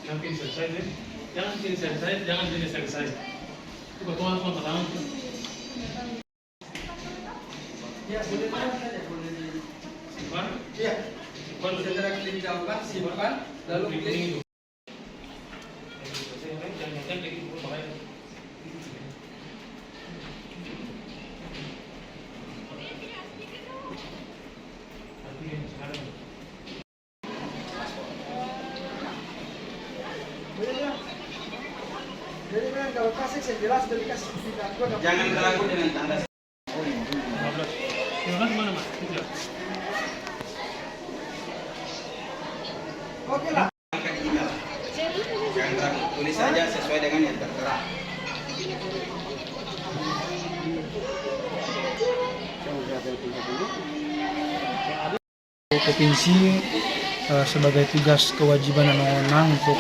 Yang pilih selesai deh. Jangan pilih selesai, jangan pilih selesai. Itu ketua semua tangan. Ya, boleh mana saja, boleh di Simpan. iya. Simpan. Setelah klik gambar, simpan, lalu klik. Jadi memang kalau kasih yang jelas dari kasih tidak gua Jangan ragu dengan tanda. 15. Terima kasih mana, Mas? Tiga. oke lah. Angkat email. Jangan ragu, tulis saja sesuai dengan yang tertera. Provinsi sebagai tugas kewajiban dan wewenang untuk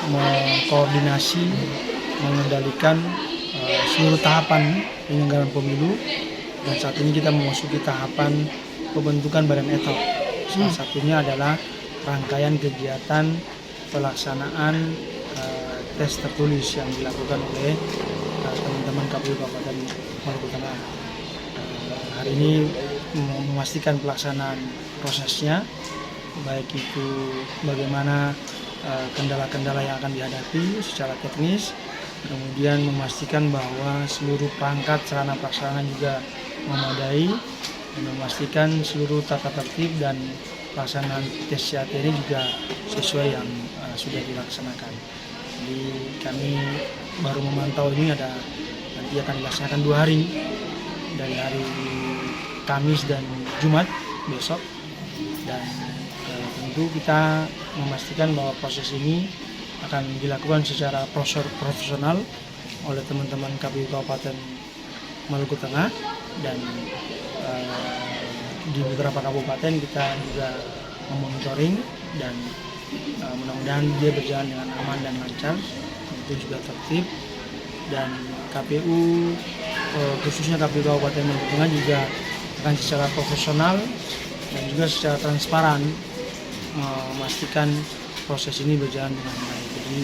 mengkoordinasi, mengendalikan seluruh tahapan penyelenggaraan pemilu, dan saat ini kita memasuki tahapan pembentukan badan ad hoc. Salah satunya adalah rangkaian kegiatan pelaksanaan tes tertulis yang dilakukan oleh teman-teman KPU Kabupaten Maluku Tengah. Hari ini memastikan pelaksanaan prosesnya, baik itu bagaimana kendala-kendala yang akan dihadapi secara teknis, kemudian memastikan bahwa seluruh perangkat sarana prasarana juga memadai, dan memastikan seluruh tata tertib dan pelaksanaan tes CAT ini juga sesuai yang sudah dilaksanakan. Jadi kami baru memantau ini nanti akan dilaksanakan 2 hari, dari hari Kamis dan Jumat besok, dan tentu kita memastikan bahwa proses ini akan dilakukan secara profesional oleh teman-teman KPU Kabupaten Maluku Tengah, dan di beberapa kabupaten kita juga memonitoring, dan mudah-mudahan dia berjalan dengan aman dan lancar, itu juga tertib, dan KPU khususnya KPU Kabupaten Maluku Tengah juga akan secara profesional dan juga secara transparan memastikan proses ini berjalan dengan baik. Jadi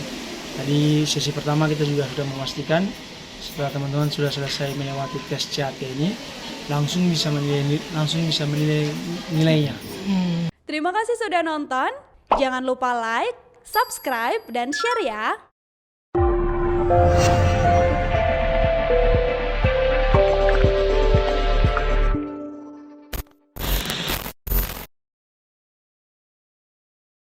tadi sesi pertama kita juga sudah memastikan setelah teman-teman sudah selesai melewati tes CAT ini langsung bisa menilai nilainya. Terima kasih sudah nonton. Jangan lupa like, subscribe, dan share ya.